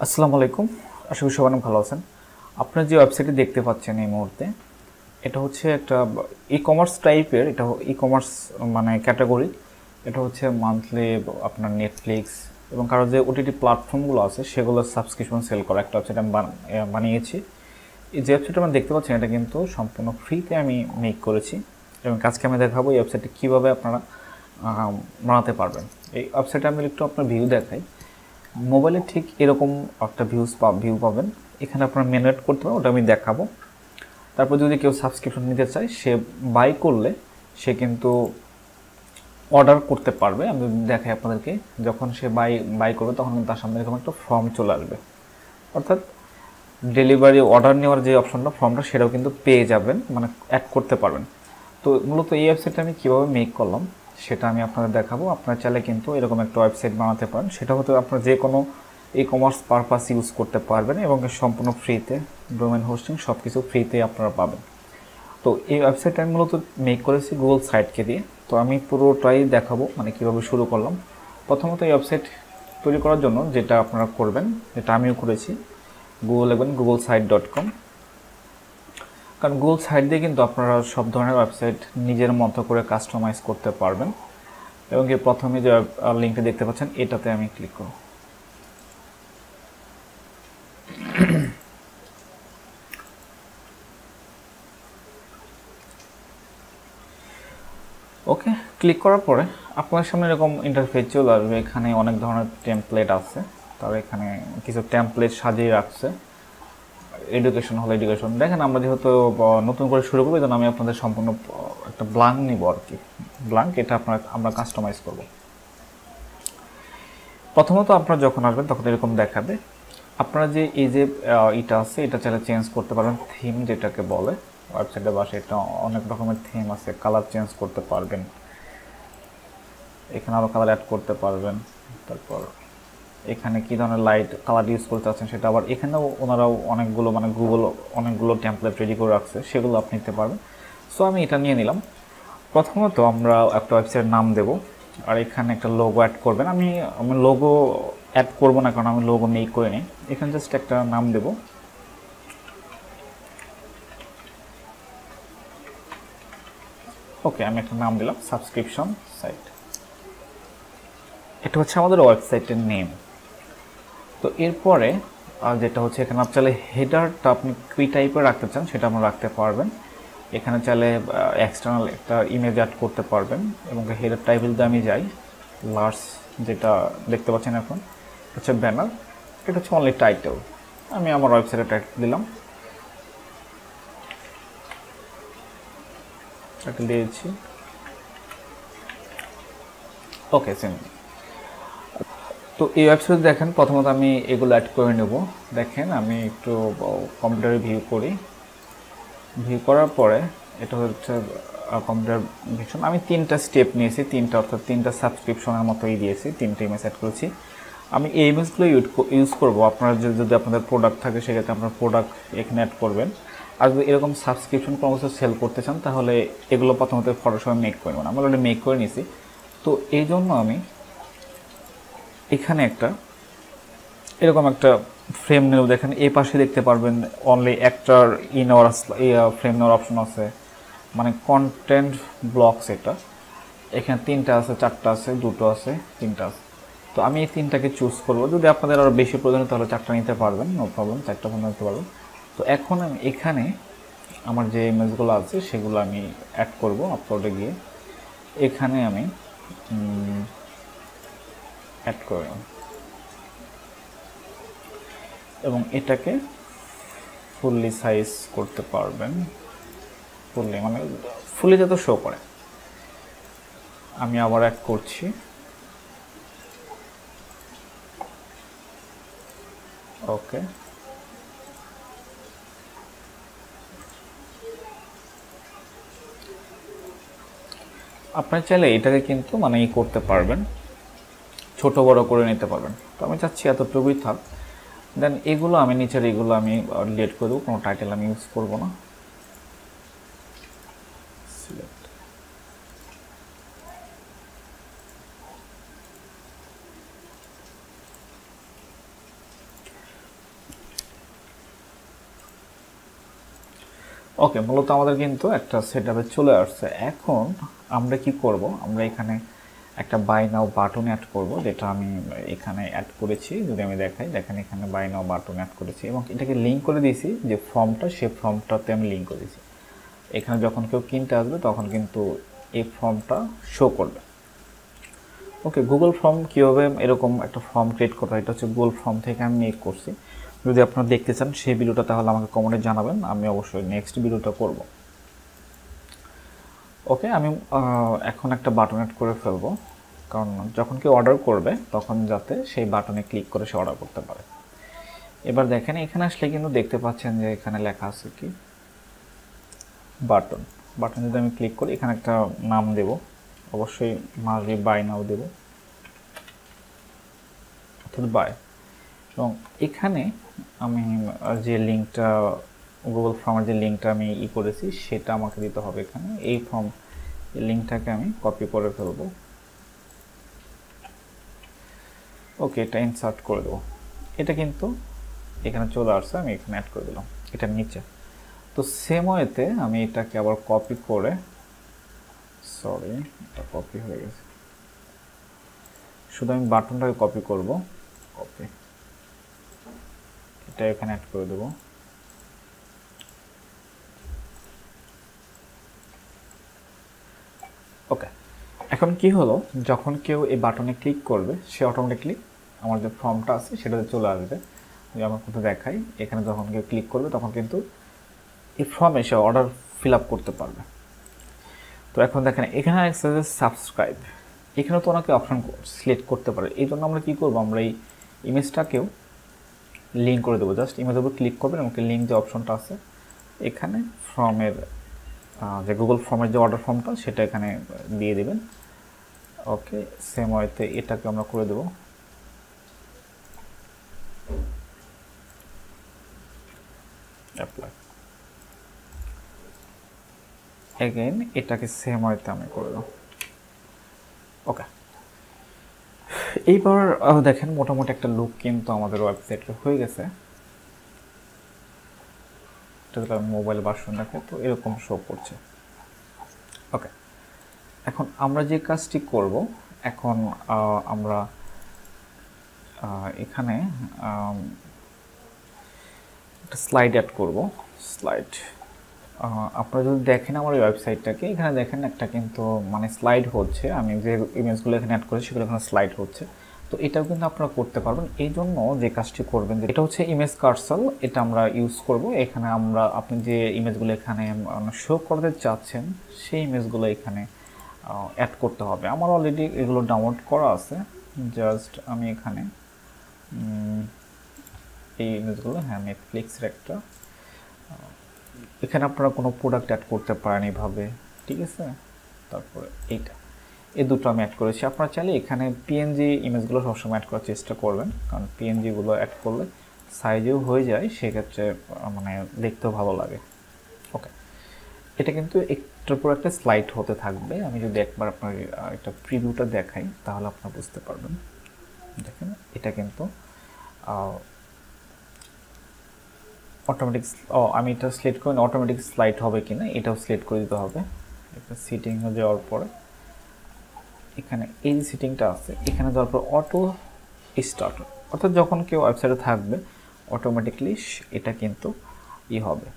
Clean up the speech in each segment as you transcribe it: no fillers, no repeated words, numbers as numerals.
আসসালামু আলাইকুম। আশা করি সবাই অনেক ভালো আছেন। আপনারা যে ওয়েবসাইটটি দেখতে পাচ্ছেন এই মুহূর্তে, এটা হচ্ছে একটা ই-কমার্স টাইপের। এটা ই-কমার্স মানে ক্যাটাগরি। এটা হচ্ছে মান্থলি আপনার নেটফ্লিক্স এবং কারো যে ওটিটি প্ল্যাটফর্মগুলো আছে সেগুলোর সাবস্ক্রিপশন সেল করা একটা ওয়েবসাইট আমি বানিয়েছি। এই যে ওয়েবসাইটটা আমরা দেখতে পাচ্ছেন এটা কিন্তু সম্পূর্ণ ফ্রিতে আমি মেক করেছি এবং আজকে আমি দেখাবো এই ওয়েবসাইটটি কীভাবে আপনারা বানাতে পারবেন। এই ওয়েবসাইটে আমি একটু আপনার ভিউ দেখাই। মোবাইলে ঠিক এরকম একটা ভিউ পাবেন। এখানে আপনারা ম্যানুয়েট করতে পারেন, ওটা আমি দেখাবো। তারপর যদি কেউ সাবস্ক্রিপশন নিতে চায়, সে বাই করলে সে কিন্তু অর্ডার করতে পারবে। আমি দেখাই আপনাদেরকে, যখন সে বাই করবে তখন তার সামনে এরকম একটা ফর্ম চলে আসবে, অর্থাৎ ডেলিভারি অর্ডার নেওয়ার যে অপশনটা ফর্মটা সেটাও কিন্তু পেয়ে যাবেন, মানে অ্যাড করতে পারবেন। তো মূলত এই ওয়েবসাইটটা আমি কীভাবে মেক করলাম সেটা আমি আপনাদের দেখাবো। আপনারা চাইলে কিন্তু এরকম একটা ওয়েবসাইট বানাতে পারেন, সেটা হতে আপনারা যে কোনো ই কমার্স পারপাস ইউজ করতে পারবেন এবং সম্পূর্ণ ফ্রিতে, ডোমেন হোস্টিং সব কিছু ফ্রিতে আপনারা পাবেন। তো এই ওয়েবসাইটটা আমি মূলত মেক করেছি গুগল সাইটকে দিয়ে। তো আমি পুরোটাই দেখাবো, মানে কীভাবে শুরু করলাম। প্রথমত এই ওয়েবসাইট তৈরি করার জন্য যেটা আপনারা করবেন, যেটা আমিও করেছি, লিখবেন googlesite.com। কারণ গুগল সাইট দিয়ে কিন্তু আপনারা সব ধরনের ওয়েবসাইট নিজের মতো করে কাস্টমাইজ করতে পারবেন। এবং এর প্রথমে যে লিঙ্কটা দেখতে পাচ্ছেন এটাতে আমি ক্লিক করব। ওকে, ক্লিক করার পরে আপনার সামনে এরকম ইন্টারফেস চলে আসবে। এখানে অনেক ধরনের টেমপ্লেট আছে, তার এখানে কিছু টেমপ্লেট সাজিয়ে রাখছে। এডুকেশন হলো এডুকেশন। দেখেন আমরা যেহেতু নতুন করে শুরু করবো, এই জন্য আমি আপনাদের সম্পূর্ণ একটা ব্ল্যাঙ্ক নিব আর কি। ব্ল্যাঙ্ক এটা আমরা কাস্টমাইজ করব। প্রথমত আপনারা যখন আসবেন তখন এরকম দেখাবে। আপনারা যে এই যে এটা আছে এটা চাইলে চেঞ্জ করতে পারেন, থিম যেটাকে বলে ওয়েবসাইটে, বা সেটা অনেক রকমের থিম আছে, কালার চেঞ্জ করতে পারবেন, এখানে আরও কালার অ্যাড করতে পারবেন। তারপর এখানে কী ধরনের লাইট কালার ইউজ করতে চাচ্ছেন সেটা, আবার এখানেও ওনারাও অনেকগুলো, মানে গুগল অনেকগুলো টেমপ্লেট রেডি করে রাখছে, সেগুলো আপনি নিতে পারবেন। সো আমি এটা নিয়ে নিলাম। প্রথমত আমরা একটা ওয়েবসাইটের নাম দেব, আর এখানে একটা লোগো অ্যাড করবেন। আমি লোগো অ্যাড করব না, কারণ আমি লোগো মেক করে নিই। এখানে জাস্ট একটা নাম দেব। ওকে, আমি একটা নাম দিলাম সাবস্ক্রিপশন সাইট। এটা হচ্ছে আমাদের ওয়েবসাইটের নেম। তো এরপরে যেটা হচ্ছে এখানে আপনি চাইলে হেডারটা আপনি কী টাইপের রাখতে চান সেটা আমরা রাখতে পারবেন। এখানে চাইলে এক্সটার্নাল একটা ইমেজ অ্যাড করতে পারবেন। এবং হেডার টাইপ যদি আমি যাই, লার্জ যেটা দেখতে পাচ্ছেন এখন হচ্ছে ব্যানার, এটা হচ্ছে অনলি টাইটেল। আমি আমার ওয়েবসাইটে টাইটেল দিলাম, টাইটেল দিয়েছি। ওকে, সেম। তো এই ওয়েবসাইটে দেখেন প্রথমত আমি এগুলো অ্যাড করে নেব। দেখেন আমি একটু কম্পিউটারে ভিউ করি। ভিউ করার পরে এটা হচ্ছে কম্পিউটার ভিশন। আমি 3টা স্টেপ নিয়েছি, অর্থাৎ 3টা সাবস্ক্রিপশনের মতোই দিয়েছি, 3টে ইমেজ অ্যাড করেছি। আমি এই ইমেজগুলো ইউজ করব। আপনারা যদি আপনাদের প্রোডাক্ট থাকে সেক্ষেত্রে আপনার প্রোডাক্ট এখানে অ্যাড করবেন। আর যদি এরকম সাবস্ক্রিপশন কোনো কিছু সেল করতে চান তাহলে এগুলো প্রথমত ফটোশপে মেক করে নেবেন। আমরা অলরেডি মেক করে নিয়েছি। তো এই জন্য আমি এখানে এরকম একটা ফ্রেম নেব। দেখেন এই পাশে দেখতে পারবেন অনলি একটার ফ্রেম নেওয়ার অপশন আছে, মানে কন্টেন্ট ব্লকস। এটা এখানে 3টা আছে, 4টা আছে, 2টো আছে, 3টা আছে। তো আমি এই 3টাকে চুজ করব। যদি আপনাদের আরও বেশি প্রয়োজন তাহলে 4টা নিতে পারবেন, নো প্রবলেম, 4টা ফোন নিতে পারবেন। তো এখন আমি এখানে আমার যে ইমেজগুলো আছে সেগুলো আমি অ্যাড করব। আপলোডে গিয়ে এখানে আমি অ্যাড করব এবং এটাকে ফুললি সাইজ করতে পারবেন। ফুললি মানে ফুললি যাতে শো করে। আমি আবার অ্যাড করছি। ওকে, আপনার চাইলে এটাকে কিন্তু মানে করতে পারবেন, ছোট বড় করে নিতে পারবেন। তো আমি চাচ্ছি এতটুকুই থাক। দেন এগুলো আমি নিচের এগুলো আমি ডিলিট করে দেবো, কোনো টাইটেল আমি ইউজ করবো না। সিলেক্ট। ওকে, মূলত আমাদের কিন্তু একটা সেটআপে চলে আসছে। এখন আমরা কি করব, আমরা এখানে একটা বাই নাও বাটন অ্যাড করব, যেটা আমি এখানে অ্যাড করেছি। যদি আমি দেখাই, দেখেন এখানে বাই নাও বাটন অ্যাড করেছি এবং এটাকে লিঙ্ক করে দিয়েছি যে ফর্মটা, সে ফর্মটাতে আমি লিঙ্ক করে দিয়েছি। এখানে যখন কেউ কিনতে আসবে তখন কিন্তু এই ফর্মটা শো করবে। ওকে, গুগল ফর্ম কীভাবে এরকম একটা ফর্ম ক্রিয়েট করা, এটা হচ্ছে গুগল ফর্ম থেকে আমি মেক করছি। যদি আপনারা দেখতে চান সেই ভিডিওটা, তাহলে আমাকে কমেন্টে জানাবেন, আমি অবশ্যই নেক্সট ভিডিওটা করব। ওকে, আমি এখন একটা বাটন অ্যাড করে ফেলবো, কারণ যখন কেউ অর্ডার করবে তখন যাতে সেই বাটনে ক্লিক করে সে অর্ডার করতে পারে। এবার দেখেন এখানে আসলে কিন্তু দেখতে পাচ্ছেন যে এখানে লেখা আছে কি বাটন। বাটন যদি আমি ক্লিক করি, এখানে একটা নাম দেব, অবশ্যই মাঝে বাই নাও দেব, অর্থাৎ বাই। এবং এখানে আমি যে লিঙ্কটা, গুগল ফর্মের যে লিঙ্কটা আমি করেছি সেটা আমাকে দিতে হবে। এখানে এই ফর্ম লিঙ্কটাকে আমি কপি করে ফেলবো। ওকে, এটা ইনসার্ট করে দেবো। এটা কিন্তু এখানে চলে আসছে, আমি এখানে অ্যাড করে দিলাম এটার নিচে। তো সেম ওয়েতে আমি এটাকে আবার কপি করে, সরি এটা কপি হয়ে গেছে, শুধু আমি বাটনটাকে কপি করব, কপি, এটা এখানে অ্যাড করে দেবো। ওকে, এখন কি হলো, যখন কেউ এই বাটনে ক্লিক করবে সে অটোমেটিকলি আমার যে ফর্মটা আছে সেটাতে চলে আসবে। যদি আমার কোথাও দেখাই, এখানে যখন কেউ ক্লিক করবে তখন কিন্তু এই ফর্মে সে অর্ডার ফিল আপ করতে পারবে। তো এখন দেখেন এখানে আছে যে সাবস্ক্রাইব, এখানে তো ওনাকে অপশন সিলেক্ট করতে পারে। এই জন্য আমরা কী করবো, আমরা এই ইমেজটাকেও লিঙ্ক করে দেবো। জাস্ট ইমেজের উপর ক্লিক করবেন, আমাকে লিঙ্ক যে অপশনটা আছে এখানে ফর্মের যে গুগল ফর্মের যে অর্ডার ফর্মটা সেটা এখানে দিয়ে দেবেন। ওকে, সেম ওয়েতে এটাকে আমরা করে দেবো অ্যাপ্লাই। এগেইন এটাকে সেম ওয়েতে আমি করে দেবো। ওকে, এইবার দেখেন মোটামুটি একটা লুক কিন্তু আমাদের ওয়েবসাইটে হয়ে গেছে। এটা মোবাইল ভার্সন দেখে তো এরকম শো করছে। ওকে, এখন আমরা যে কাজটি করব, এখন আমরা এখানে একটা স্লাইড অ্যাড করব। স্লাইড আপনারা যদি দেখেন আমার এই ওয়েবসাইটটাকে, এখানে দেখেন একটা কিন্তু মানে স্লাইড হচ্ছে, আমি যে ইমেজগুলো এখানে অ্যাড করেছি সেগুলো এখানে স্লাইড হচ্ছে। তো এটাও কিন্তু আপনারা করতে পারবেন। এই জন্য যে কাজটি করবেন, এটা হচ্ছে ইমেজ কার্সল, এটা আমরা ইউজ করব। এখানে আমরা আপনি যে ইমেজগুলো এখানে শো করতে চাচ্ছেন সেই ইমেজগুলো এখানে অ্যাড করতে হবে। আমার অলরেডি এগুলো ডাউনলোড করা আছে, জাস্ট আমি এখানে এই ইমেজগুলো, হ্যাঁ নেটফ্লিক্সের একটা, এখানে আপনারা কোনো প্রোডাক্ট অ্যাড করতে পারেন এইভাবে, ঠিক আছে। তারপরে এইটা, এই দুটো আমি অ্যাড করেছি। আপনারা চাইলে এখানে পিএনজি ইমেজগুলো সবসময় অ্যাড করার চেষ্টা করবেন, কারণ পিএনজিগুলো অ্যাড করলে সাইজেও হয়ে যায়, সেক্ষেত্রে মানে দেখতেও ভালো লাগে। ওকে, এটা কিন্তু একটার পর একটা স্লাইড হতে থাকবে। আমি যদি একবার আপনার একটা প্রিভিউটা দেখাই তাহলে আপনারা বুঝতে পারবেন। দেখেন এটা কিন্তু অটোমেটিক, আমি এটা সিলেক্ট করি অটোমেটিক স্লাইড হবে কিনা, এটাও সিলেক্ট করে দিতে হবে। এটা সিটিং যাওয়ার পরে এখানে এই যে সিটিংটা আছে, এখানে যাওয়ার পর অটো স্টার্ট, অর্থাৎ যখন কেউ ওয়েবসাইটে থাকবে অটোমেটিকলি এটা কিন্তু হবে।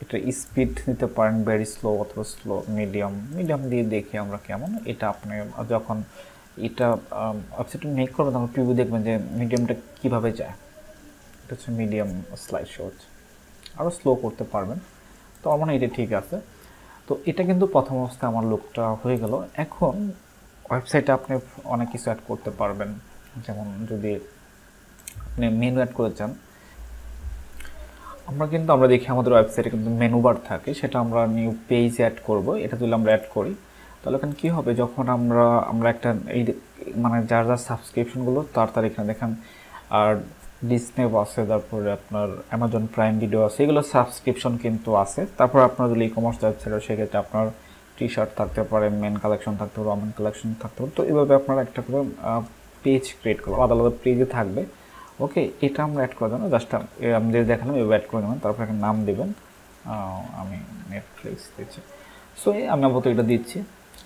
এটা স্পিড দিতে পারেন ভেরি স্লো অথবা স্লো, মিডিয়াম দিয়ে দেখি আমরা কেমন। এটা আপনি যখন এটা ওয়েবসাইটে মেক করবেন তখন প্রিভিউ দেখবেন যে মিডিয়ামটা কীভাবে যায়। এটা হচ্ছে মিডিয়াম স্লাইড শো হচ্ছে, আরও স্লো করতে পারবেন। তো আমার মনে হয় এটা ঠিক আছে। তো এটা কিন্তু প্রথম অবস্থায় আমার লুকটা হয়ে গেল। এখন ওয়েবসাইটে আপনি অনেক কিছু অ্যাড করতে পারবেন, যেমন যদি আপনি মেনু অ্যাড করতে চান, আমরা দেখি আমাদের ওয়েবসাইটে কিন্তু মেনু বার থাকে, সেটা আমরা নিউ পেজ অ্যাড করব। এটা যদি আমরা অ্যাড করি তাহলে এখানে কী হবে, যখন আমরা একটা এই মানে যার সাবস্ক্রিপশনগুলো তার এখানে দেখেন, আর ডিসনে আছে, তারপরে আপনার অ্যামাজন প্রাইম ভিডিও আছে, এগুলো সাবস্ক্রিপশন কিন্তু আছে। তারপর আপনার যদি ই কমার্স ওয়েবসাইট সেক্ষেত্রে আপনার টি শার্ট থাকতে পারে, মেন কালেকশন থাকতে পারে, ওমেন কালেকশন থাকতে পারে। তো এইভাবে আপনারা একটা করে পেজ ক্রিয়েট করবো, আলাদা আলাদা পেজে থাকবে। ওকে, এটা আমরা অ্যাড করে দেবো, জাস্ট আমি যদি দেখালাম এভাবে অ্যাড করে নেবেন। তারপর একটা নাম দেবেন, আমি নেটফ্লিক্স দিচ্ছি। সো আমি আপাতত এটা দিচ্ছি।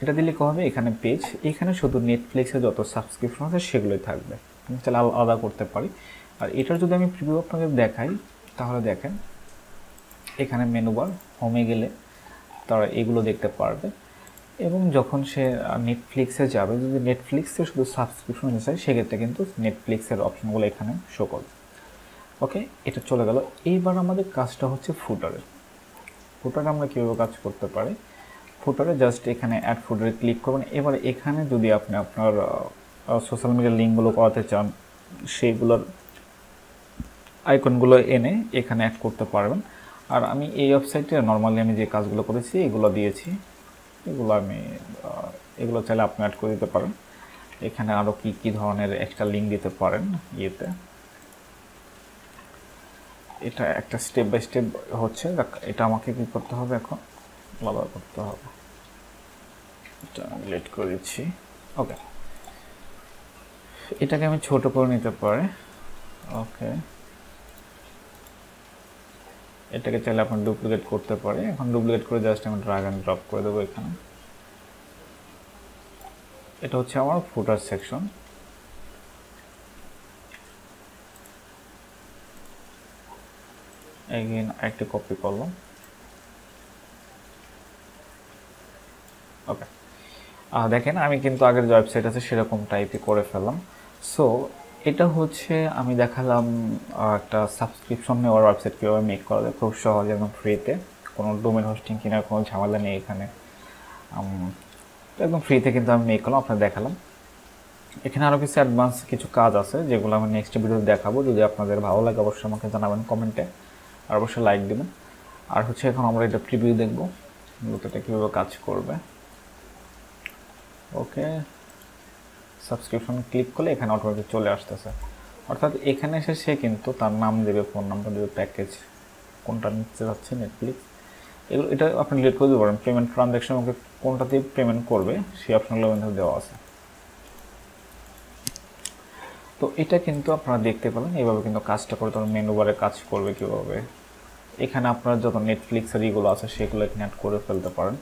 এটা দিলে কী হবে, এখানে পেজ, এখানে শুধু নেটফ্লিক্সে যত সাবস্ক্রিপশন আছে সেগুলোই থাকবে, আমি তাহলে আলাদা করতে পারি। আর এটার যদি আমি প্রিভিউ আপনাকে দেখাই, তাহলে দেখেন এখানে মেনু বার, হোমে গেলে তারা এগুলো দেখতে পারবে। এবং যখন সে নেটফ্লিক্সে যাবে, যদি নেটফ্লিক্সে শুধু সাবস্ক্রিপশন নিতে চায়, সেক্ষেত্রে কিন্তু নেটফ্লিক্সের অপশনগুলো এখানে শো করবে। ওকে, এটা চলে গেল। এইবার আমাদের কাজটা হচ্ছে ফুটারে। ফুটারে আমরা কীভাবে কাজ করতে পারি, ফুটারে জাস্ট এখানে অ্যাড ফুটারে ক্লিক করবেন। এবার এখানে যদি আপনি আপনার সোশ্যাল মিডিয়ার লিঙ্কগুলো করাতে চান, সেইগুলোর আইকনগুলো এনে এখানে অ্যাড করতে পারবেন। আর আমি এই ওয়েবসাইটে নর্মালি আমি যে কাজগুলো করেছি এগুলো দিয়েছি, এগুলো চাইলে আপনি অ্যাড করে দিতে পারেন। এখানে আরও কি ধরনের এক্সট্রা লিঙ্ক দিতে পারেন ইয়েতে। এটা একটা স্টেপ বাই স্টেপ হচ্ছে, এটা আমাকে কি করতে হবে, এখন আলাদা করতে হবে। এটা ডিলিট করে দিচ্ছি। ওকে, এটাকে আমি ছোট করে নিতে পারি। ওকে, এটাকে চাইলে আপনি ডুপ্লিকেট করতে পারি। এখন ডুপ্লিকেট করে জাস্ট আমি ড্র্যাগ অ্যান্ড ড্রপ করে দেবো এখানে। এটা হচ্ছে আমার ফুটার সেকশন। এগেইন একটা কপি করলাম। ওকে, দেখেন আমি কিন্তু আগের যে ওয়েবসাইট আছে সেরকম টাইপই করে ফেললাম। সো এটা হচ্ছে আমি দেখালাম একটা সাবস্ক্রিপশন নেওয়ার ওয়েবসাইট কীভাবে মেক করা যায় খুব সহজে, একদম ফ্রিতে, কোনো ডোমেন হোস্টিং কেনার কোনো ঝামেলা নেই এখানে, একদম ফ্রিতে কিন্তু আমি মেক করলাম, আপনার দেখালাম। এখানে আরও কিছু অ্যাডভান্স কিছু কাজ আছে যেগুলো আমি নেক্সট ভিডিওতে দেখাবো। যদি আপনাদের ভালো লাগে অবশ্যই আমাকে জানাবেন কমেন্টে, আর অবশ্যই লাইক দেবেন। আর হচ্ছে এখন আমরা এটা প্রিভিউ দেখবো মূলত এটা কীভাবে কাজ করবে। ওকে, সাবস্ক্রিপশন ক্লিক করলে এখানে অটোমেটিক চলে আসতেছে, অর্থাৎ এখানে এসে সে কিন্তু তার নাম দেবে, ফোন নাম্বার দেবে, প্যাকেজ কোনটা নিতে যাচ্ছে, নেটফ্লিক্স, এগুলো এটা আপনি ডিলিট করে দিতে পারেন। পেমেন্ট ট্রানজ্যাকশন ওকে কোনটাতে পেমেন্ট করবে সেই অপশনগুলো কিন্তু দেওয়া আছে। তো এটা কিন্তু আপনারা দেখতে পেলেন, এইভাবে কিন্তু কাজটা করে তখন মেনু বারে কাজ করবে কীভাবে। এখানে আপনার যত নেটফ্লিক্সের ইগুলো আছে সেগুলো এখানে অ্যাড করে ফেলতে পারেন।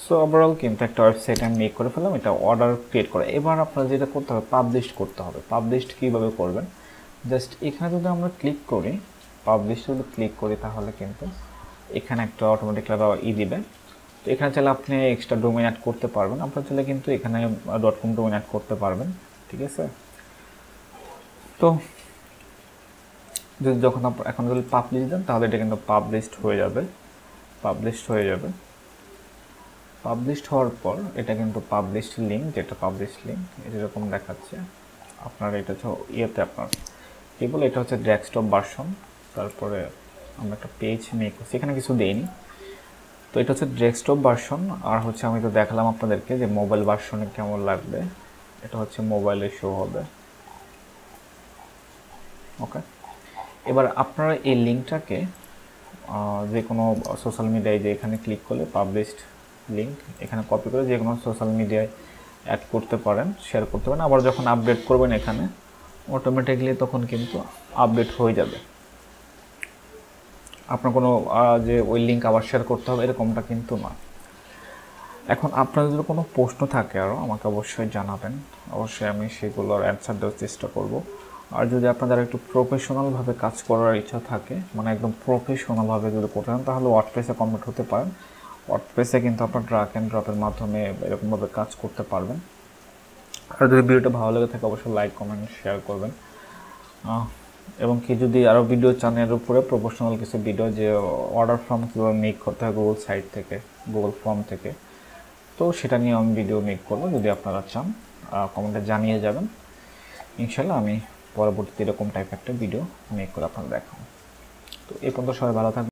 সো ওভারঅল কিন্তু একটা ওয়েবসাইট আমি মেক করে ফেললাম, এটা অর্ডার ক্রিয়েট করে। এবার আপনার যেটা করতে হবে, পাবলিশ করতে হবে। পাবলিশ কীভাবে করবেন, জাস্ট এখানে যদি আমরা ক্লিক করি, পাবলিশ যদি ক্লিক করি, তাহলে কিন্তু এখানে একটা অটোমেটিক দিবে। তো এখানে চাইলে আপনি এক্সট্রা ডোমেন অ্যাড করতে পারবেন, আপনার চাইলে কিন্তু এখানে .com ডোমেন অ্যাড করতে পারবেন, ঠিক আছে। তো যদি যখন এখন যদি পাবলিশ দেন, তাহলে এটা কিন্তু পাবলিশড হয়ে যাবে। পাবলিশড হওয়ার পর এটা কিন্তু পাবলিশড লিঙ্ক, যেটা পাবলিশড লিঙ্ক এরকম দেখাচ্ছে আপনার। এটা হচ্ছে ইয়েতে আপনার কী বলে, এটা হচ্ছে ডেস্কটপ ভার্সন। তারপরে আমরা একটা পেজ মেক করছি, এখানে কিছু দেইনি। তো এটা হচ্ছে ডেস্কটপ ভার্সন। আর হচ্ছে আমি তো দেখালাম আপনাদেরকে যে মোবাইল ভার্সনে কেমন লাগবে, এটা হচ্ছে মোবাইলে শো হবে। ওকে, এবার আপনারা এই লিঙ্কটাকে যে কোনো সোশ্যাল মিডিয়ায়, যে এখানে ক্লিক করলে পাবলিশড লিঙ্ক, এখানে কপি করে যে কোনো সোশ্যাল মিডিয়ায় অ্যাড করতে পারেন, শেয়ার করতে পারেন। আবার যখন আপডেট করবেন এখানে অটোমেটিকলি তখন কিন্তু আপডেট হয়ে যাবে। আপনার কোনো যে ওই লিঙ্ক আবার শেয়ার করতে হবে এরকমটা কিন্তু না। এখন আপনাদের যদি কোনো প্রশ্ন থাকে আরও আমাকে অবশ্যই জানাবেন, অবশ্যই আমি সেগুলোর অ্যান্সার দেওয়ার চেষ্টা করব। আর যদি আপনাদের একটু প্রফেশনালভাবে কাজ করার ইচ্ছা থাকে, মানে একদম প্রফেশনালভাবে যদি করতে চান, তাহলে ওয়ার্ডপ্রেসে কনভার্ট হতে পারেন। ওয়ার্ডপ্রেসে কিন্তু আপনার ড্র্যাগ অ্যান্ড ড্রপের মাধ্যমে এরকমভাবে কাজ করতে পারবেন। আর যদি ভিডিওটা ভালো লেগে থাকে অবশ্যই লাইক, কমেন্ট, শেয়ার করবেন। এবং কি যদি আরও ভিডিও চান এর উপরে প্রফেশনাল কিছু ভিডিও, যে অর্ডার ফর্ম কীভাবে মেক করতে হয় গুগল সাইট থেকে, গুগল ফর্ম থেকে, তো সেটা নিয়ে আমি ভিডিও মেক করবো। যদি আপনারা চান কমেন্টে জানিয়ে যাবেন, ইনশাল্লাহ আমি পরবর্তীতে এরকম টাইপের একটা ভিডিও মেক করে আপনারা দেখাবো। তো এই পর্যন্ত সবাই ভালো থাকবেন।